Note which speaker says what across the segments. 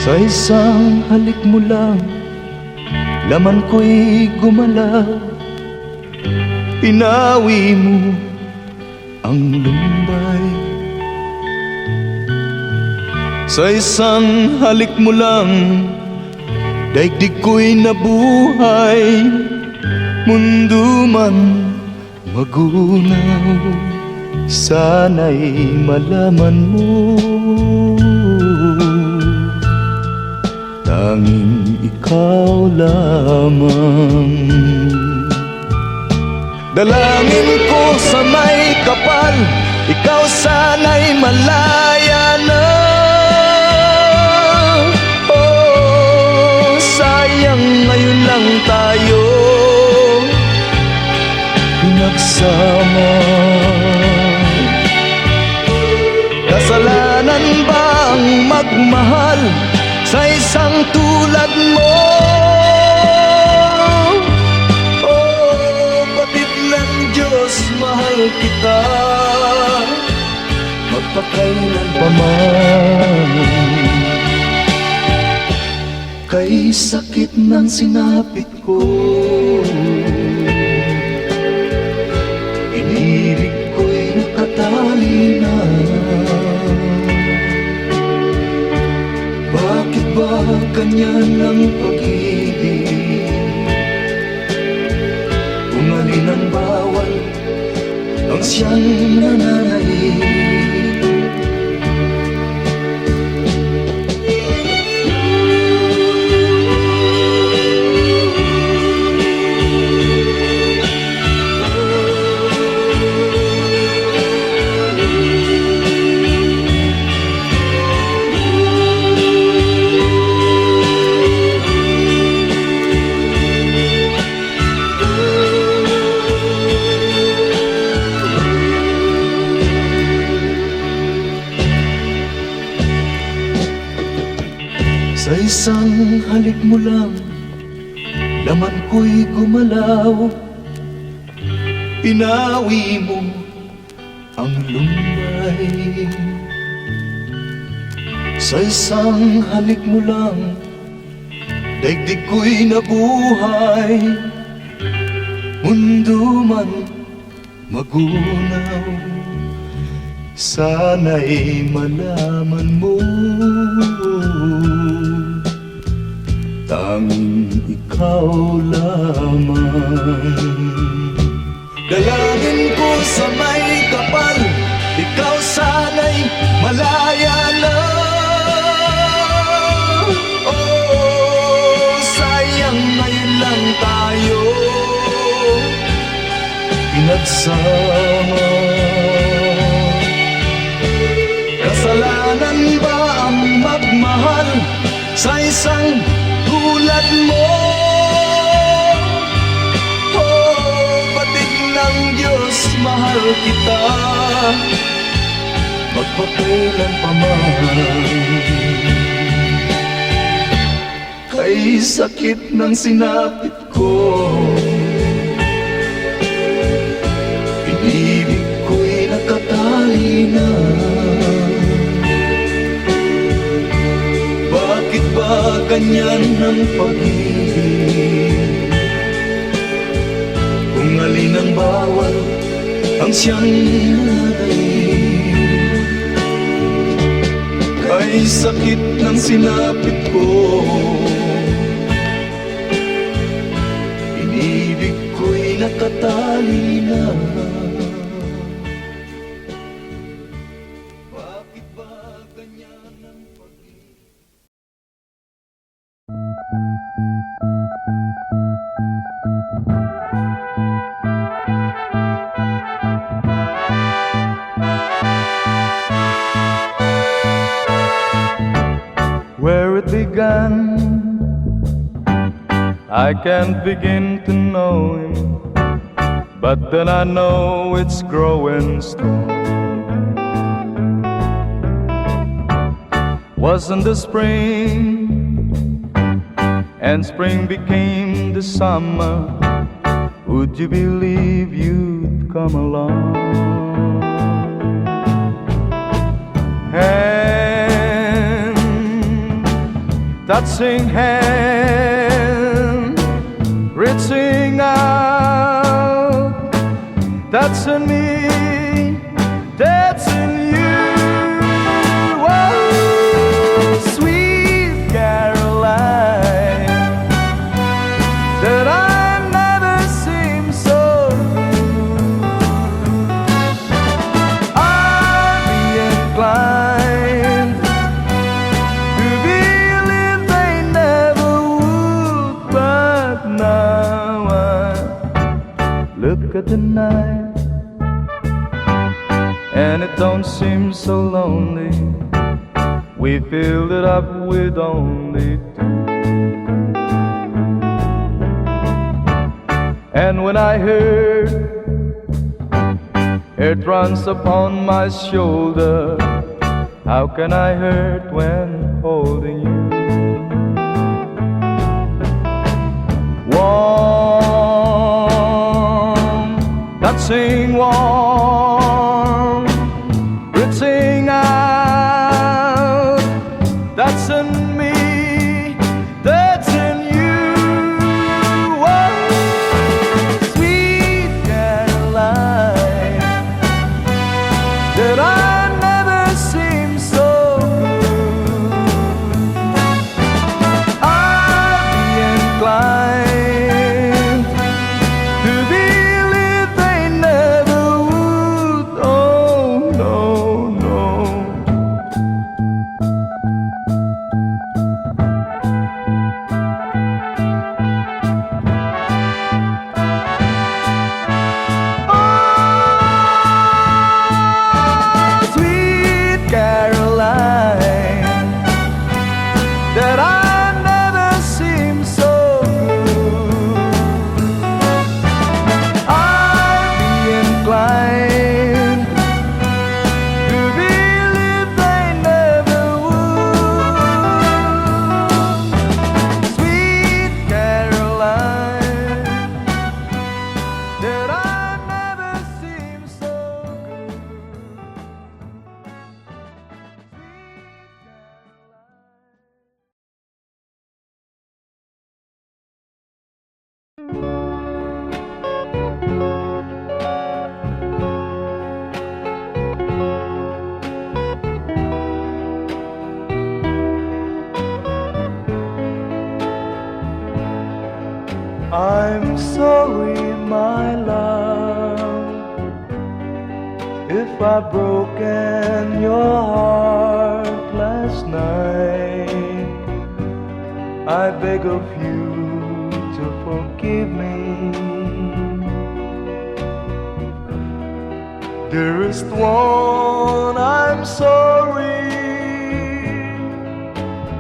Speaker 1: Sa isang halik mo lang, laman ko'y gumalaw. Pinawi mo ang lumbay. Sa isang halik mo lang, daigdig ko'y nabuhay. Mundo man magunaw, sana'y malaman mo, tanging ikaw lamang. Dalangin ko sa may kapal, ikaw sana'y malaya na. Oh, sayang ngayon lang tayo pinagsama. Kasalanan ba ang magmahal sa isang tulad mo? Oh, batid ng Diyos, mahal kita magpakailan pa man. Kay sakit ng sinapit ko, inibig ko'y nakatali na. Bakit ba ganyan ang pag-ibig? Kung alin ang bawal, ang siyang nananaig. Sa isang halik mo lang, laman ko'y gumalaw. Pinawi mo ang lumbay. Sa isang halik mo lang, daigdig ko'y nabuhay. Mundo man magunaw, sana'y malaman mo, tanging ikaw lamang. Dalangin ko sa may kapal, ikaw sana'y malaya na. Oh, sayang ngayon lang tayo pinagsama. Kasalanan ba ang magmahal sa isang tulad mo? Oh, batid ng Diyos, mahal kita magpakailan pa man. Kay sakit ng sinapit ko, inibig ko'y nakatali na. Bakit ba ganyan ang pag-ibig? Kung alin ang bawal, ang siyang nananaig. Kay sakit ng sinapit ko, inibig ko'y nakatali na. Bakit ba ganyan ang pag-ibig?
Speaker 2: Where it began, I can't begin to know him, but then I know it's growing strong. Wasn't the spring, and spring became the summer, would you believe you'd come along? And touching hand, reaching out, touching me, touching you. Oh, sweet Caroline, that I never seem so good. I'd be inclined to believe they never would, but now I look at the night and it don't seem so lonely. We filled it up with only two. And when I heard it runs upon my shoulder, how can I hurt when holding you? Warm, touching warm, reaching out, touching me, touching you. Oh, sweet Caroline, that I never seem so good. I'd be inclined to believe they never would. Oh, no, no. Oh, sweet Caroline, that I never seem so good. I'd be inclined to believe they never would. Sweet Caroline, that I never seem so good. I'm sorry, my love, if I've broken your heart last night. I beg of you to forgive me. Dearest one, I'm sorry.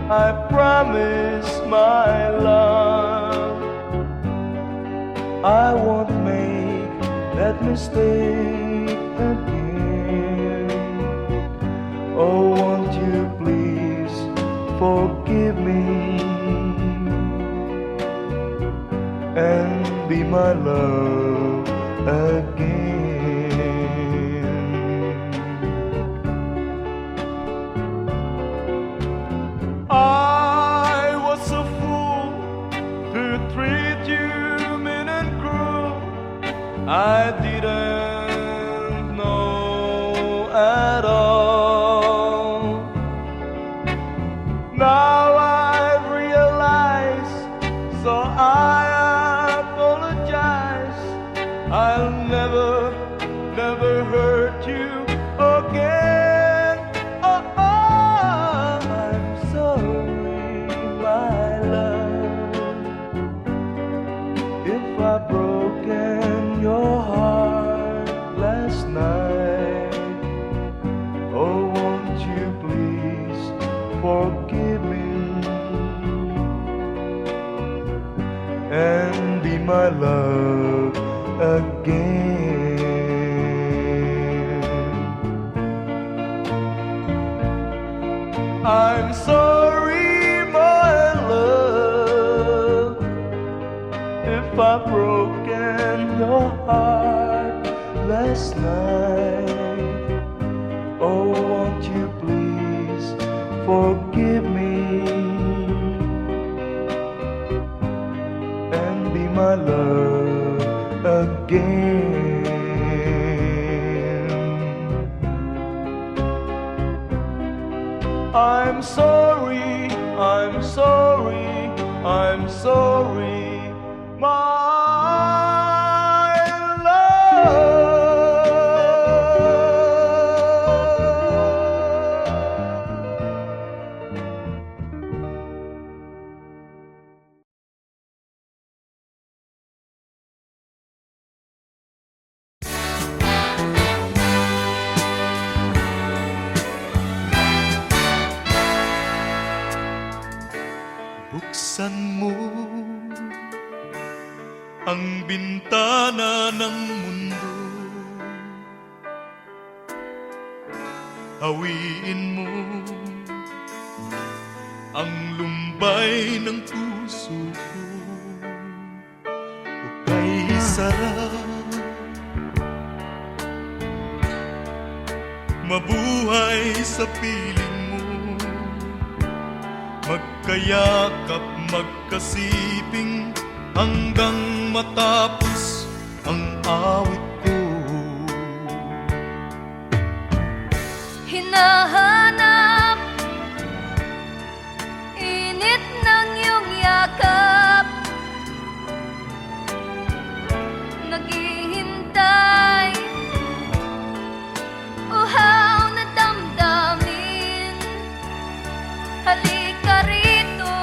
Speaker 2: I promise, my love, I won't make that mistake again. Oh, won't you please forgive me and be my love again. I was a fool to treat you mean and cruel. I didn't know at all. Now I realize, so I apologize. I'll never, never hurt you again. Oh, I'm sorry, my love, if I've broken your heart last night. Oh, won't you please forgive me and be my love again. I'm sorry, my love, if I've broken your heart last night. Oh, won't you please forgive me sorry, my love.
Speaker 1: Buksan mo ang bintana ng mundo, hawiin mo ang lumbay ng puso ko. Hukay sarap, mabuhay sa piling mo, magkayakap, magkasiping hanggang matapos ang awit ko.
Speaker 3: Hinahanap init ng iyong yakap, naghihintay uhaw na damdamin. Halika rito,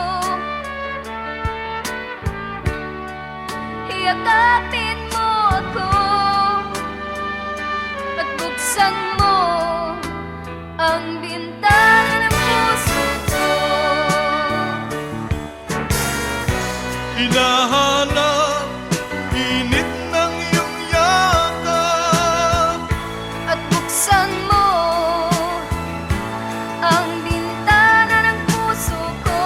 Speaker 3: yakapin mo ako at buksan mo ang bintana ng puso ko.
Speaker 1: Hinahanap init ng iyong yakap
Speaker 3: At buksan mo ang bintana ng puso ko.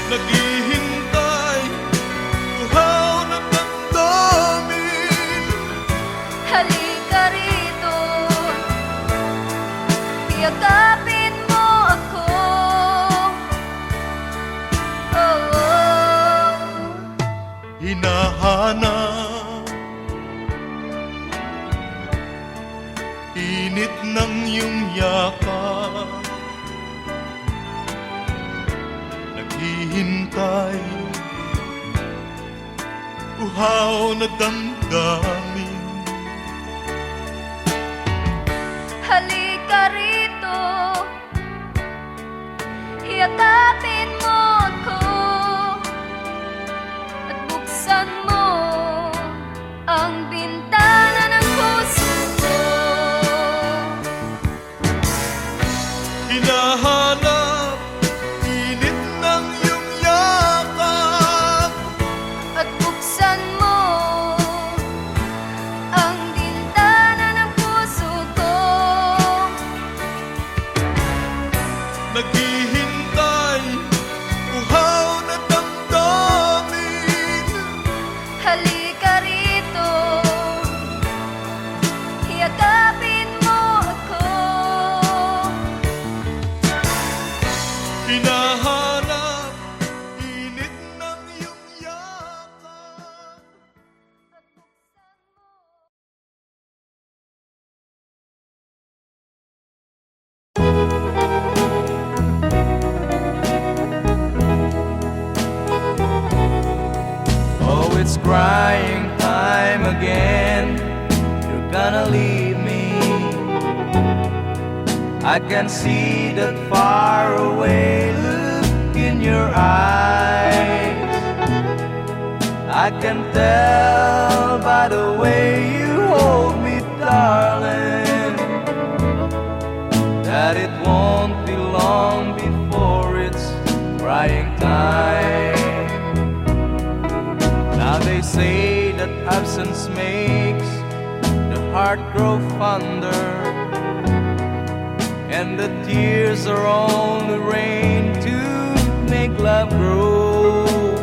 Speaker 1: naghihintay, uhaw na damdamin.
Speaker 3: Halika rito, yakapin mo ako. Oh, oh.
Speaker 1: Hinahanap init ng iyong yakap, naghihintay, uhaw na damdamin.
Speaker 3: Halika rito, yakapin mo ako at buksan mo ang bintana ng puso ko.
Speaker 1: Hinahanap init ng iyong yakap,
Speaker 3: At buksan mo ang bintana ng puso ko.
Speaker 1: naghihintay, uhaw na damdamin.
Speaker 3: Halika rito, yakapin mo ako.
Speaker 1: Hinahanap init ng iyong yakap.
Speaker 3: At buksan mo.
Speaker 2: Oh, it's crying time again. You're gonna leave me. I can see that far away look in your eyes. I can tell by the way you hold me, darling, that it won't be long before it's crying time. Now they say that absence makes the heart grow fonder, and the tears are only rain to make love grows.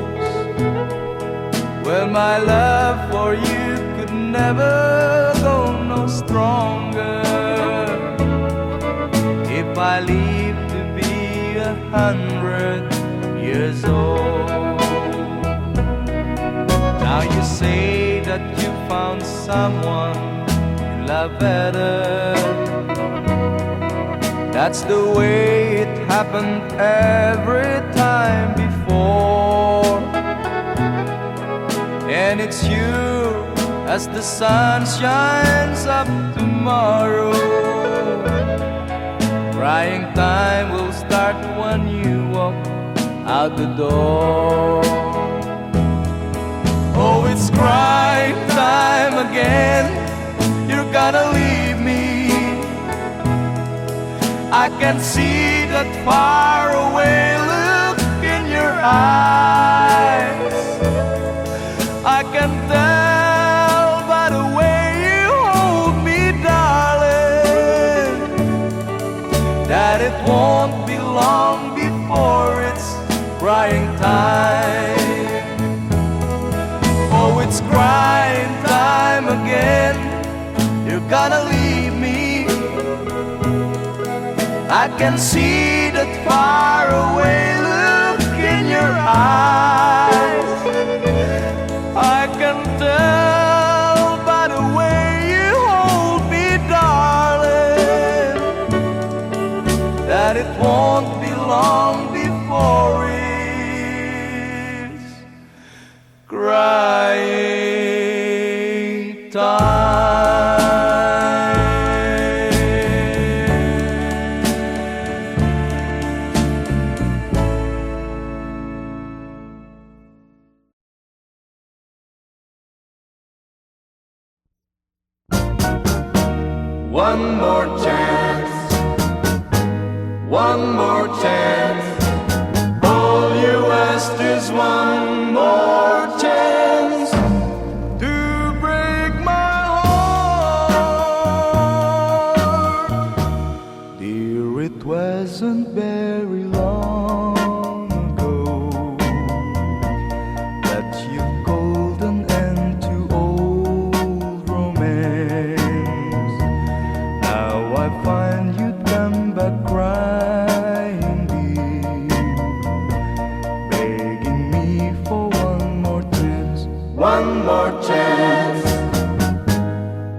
Speaker 2: Well, my love for you could never go no stronger if I live to be 100 years old. Now you say that you found someone you love better. That's the way it happened every time before. And it's you as the sun shines up tomorrow. Crying time will start when you walk out the door. Oh, it's crying time again. You're gonna leave me. I can see that faraway look in your eyes. I can tell by the way you hold me, darling, that it won't be long before it's crying time. Oh, it's crying time again. You're gonna leave me. I can see that faraway look in your eyes. I can tell by the way you hold me, darling, that it won't be long before it's crying time. One more chance, one more chance. All you ask is one more chance to break my heart. Dear, it wasn't very long ago that you called an end to old romance. Now I find you come back crying deep, begging me for one more chance. One more chance,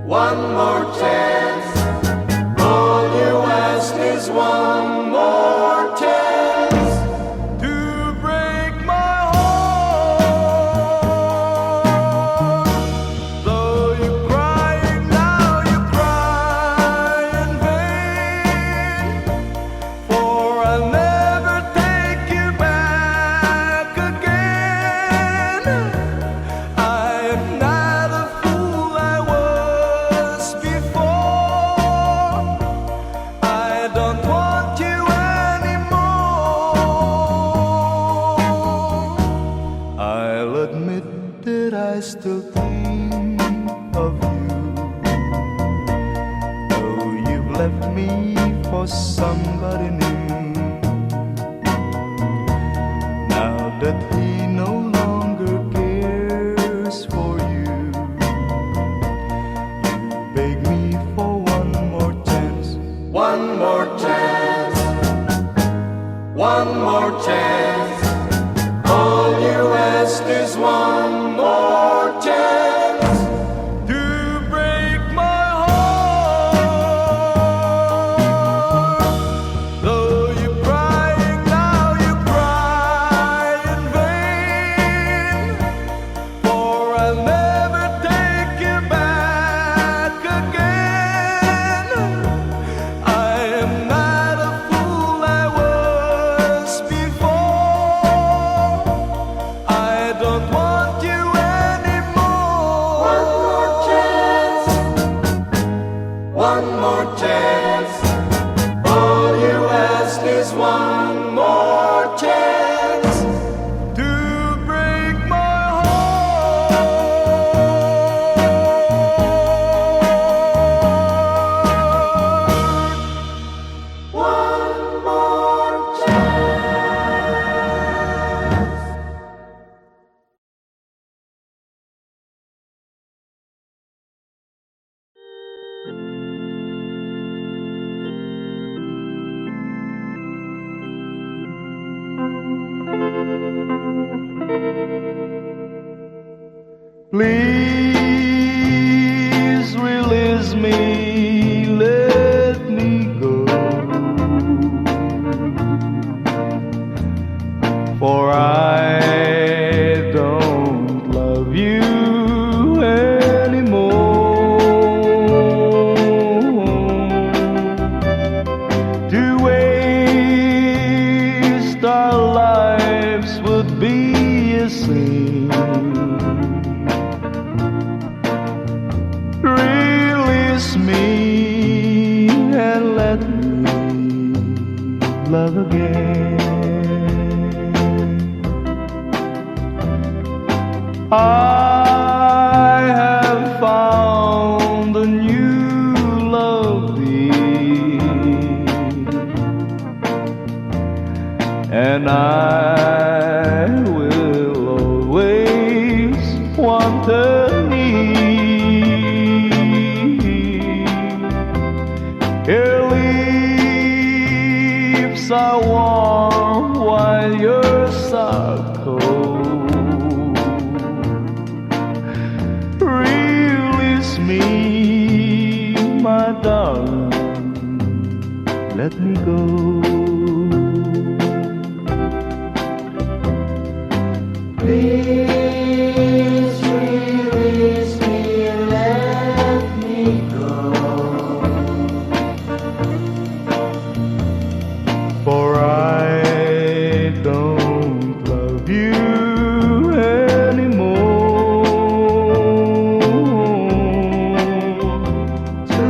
Speaker 2: one more chance. All you ask is one more chance to break my heart. Though you're crying now, you cry in vain, for I'll never take you back again. I am not a fool I was before. I don't want you anymore. I'll admit that I still think of you, though you've left me for somebody new. Now that he no longer cares for you, you beg me for one more chance. One more chance, one more chance. All you ask is one more chance to break my heart. Though you're crying now, you cry in vain, for I'll never take you back again. I am not a fool I was before. I don't want you anymore. One more chance, one more chance. All you ask is one more chance to break my heart. One more chance. for I don't love you anymore. To waste our lives would be a sin. Release me and let me love again. I have found a new love deep, and I will always want her near. Her lips are warm while yours are cold. Release me, my darling, let me go.
Speaker 4: Please release me and let me go.
Speaker 2: For I don't love you anymore.
Speaker 4: To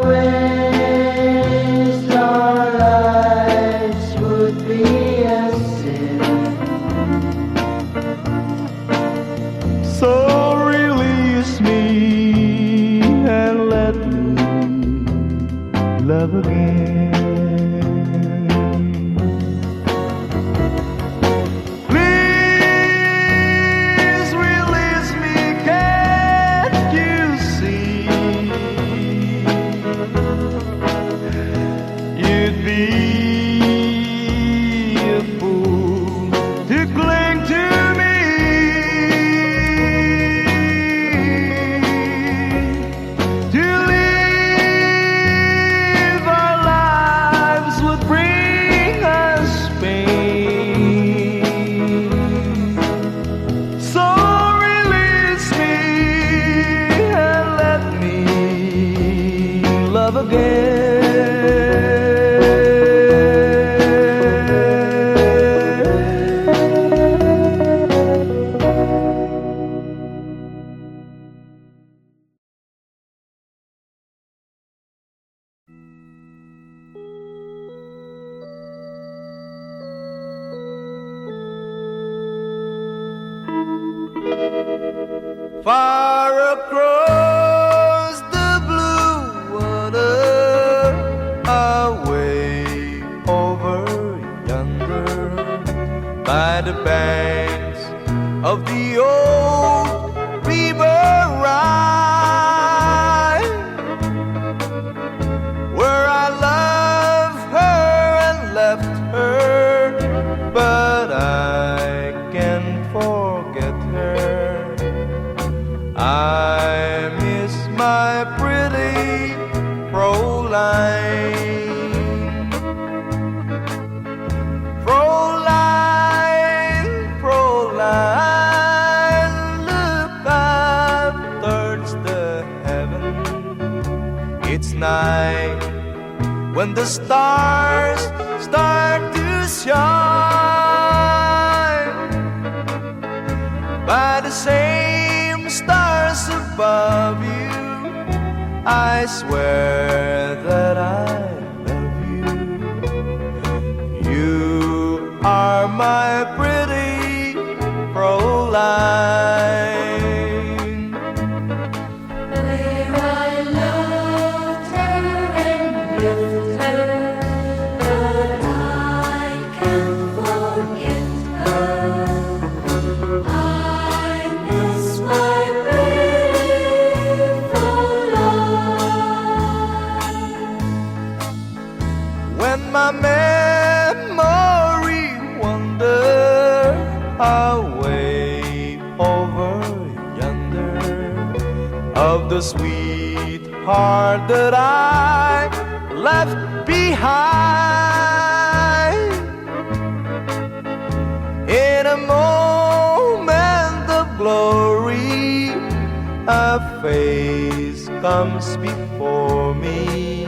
Speaker 4: waste our lives would be a sin.
Speaker 2: So release me and let me love again. Please release me, can't you see? You'd be a fool to cling to me. To live our lives would bring us pain. So release me and let me love again. Far across the blue water, away over yonder, by the banks of the old river Rhine, where I loved her and left her, but I can't forget her. I miss my pretty Fräulein. Fräulein, Fräulein, look up towards the heaven. It's night when the stars start to shine. By the same stars above you, I swear that I love you. You are my pretty Fräulein.
Speaker 3: Where I loved her and left her, but I can't forget her. I miss my pretty Fräulein.
Speaker 2: When my memory wanders away over yonder, of the sweetheart that I left behind, face comes before me,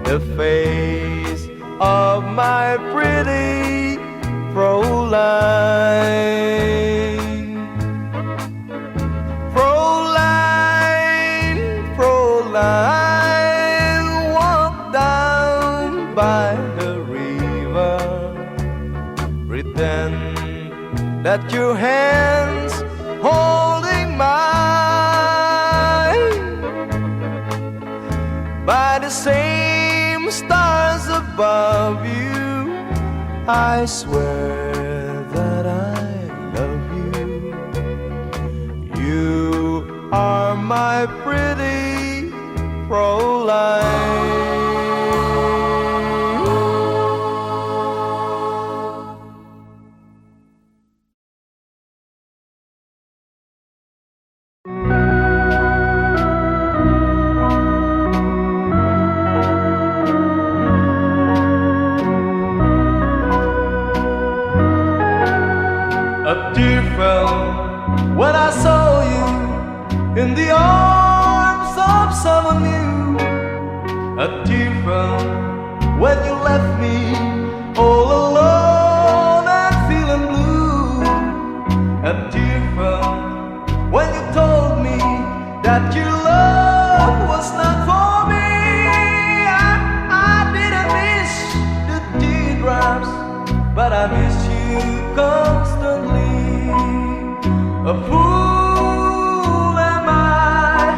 Speaker 2: the face of my pretty Fräulein. Fräulein, Fräulein, walk down by the river, pretend that your hands holding mine. By the same stars above you, I swear that I love you. You are my pretty Fräulein. A tear fell when I saw you in the arms of someone new. A tear fell when you left me all alone and feeling blue. A tear fell when you told me that your love was not for me. I didn't miss the teardrops, but I miss you constantly. A fool am I,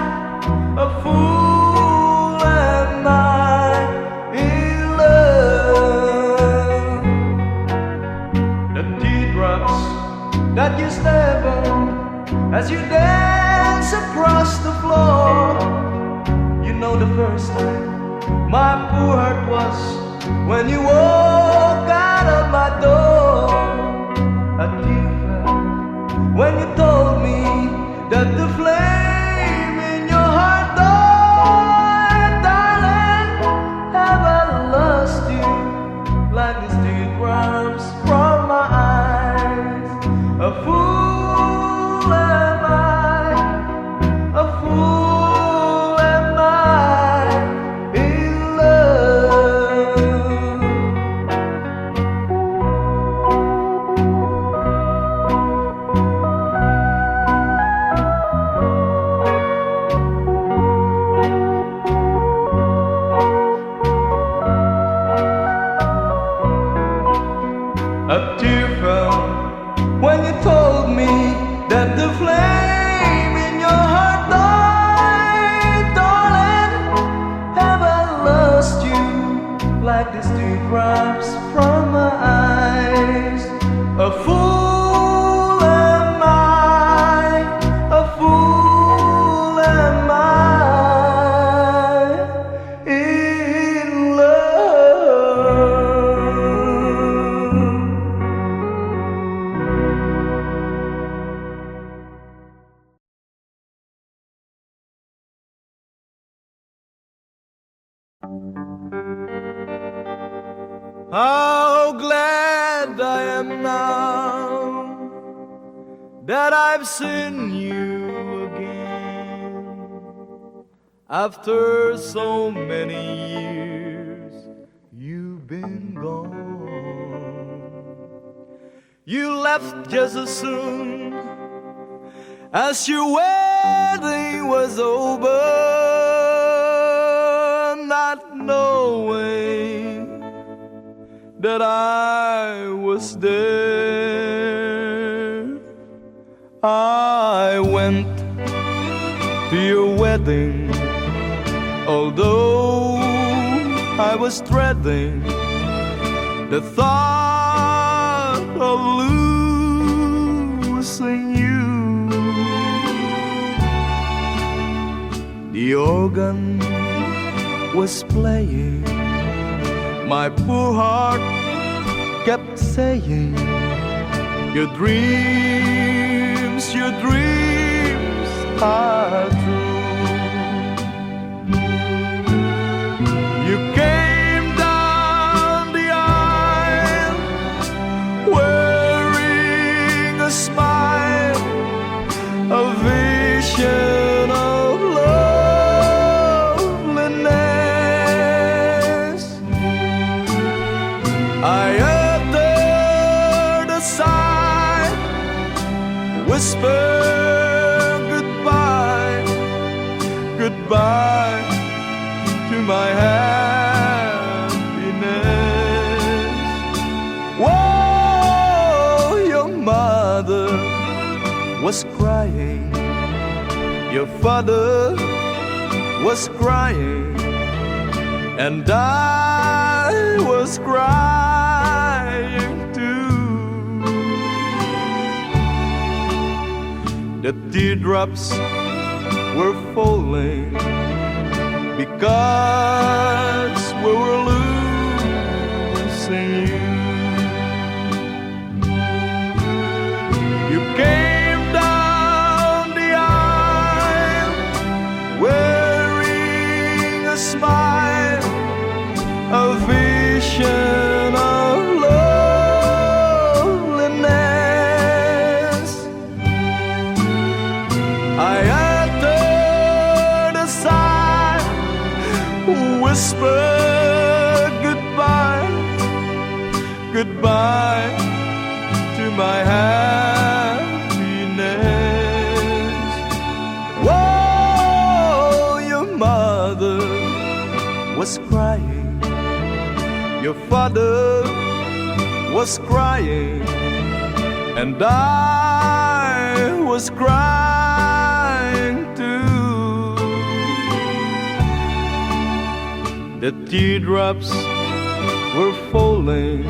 Speaker 2: a fool am I in love. The teardrops that you step on as you dance across the floor. You know the first time my poor heart was when you walk out of my door. A tear fell when you told me that the flame in your heart died. Darling, have I lost you like these teardrops from my eyes? A fool am I, a fool am I in love. A tear fell when you told me that the flame in your heart died. Darling, have I lost you like these teardrops from my eyes? A fool am I, a fool am I in love. How glad I am now that I've seen you again. After so many years, you've been gone. You left just as soon as your wedding was over, not knowing that I was there. I went to your wedding, although I was dreading the thought of losing you. The organ was playing, my poor heart kept saying, your dreams are true. You came down the aisle wearing a smile, a vision of whisper goodbye, goodbye to my happiness. Whoa, your mother was crying, your father was crying, and I was crying too. The teardrops were falling because we were losing you. You came down the aisle wearing a smile, a vision of loneliness. I uttered a sigh, whispered goodbye, goodbye to my happiness. Whoa, your mother was crying, your father was crying, and I was crying too. The teardrops were falling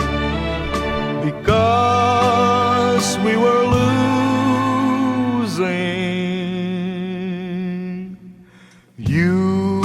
Speaker 2: because we were losing you.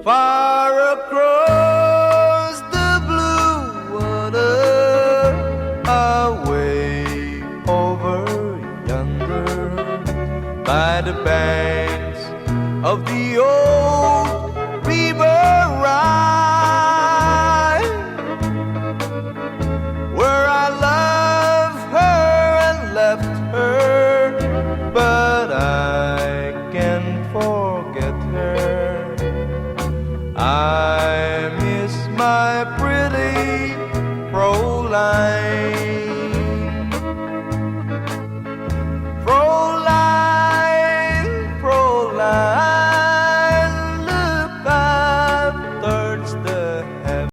Speaker 1: Far across the blue water, away over yonder, by the banks of the old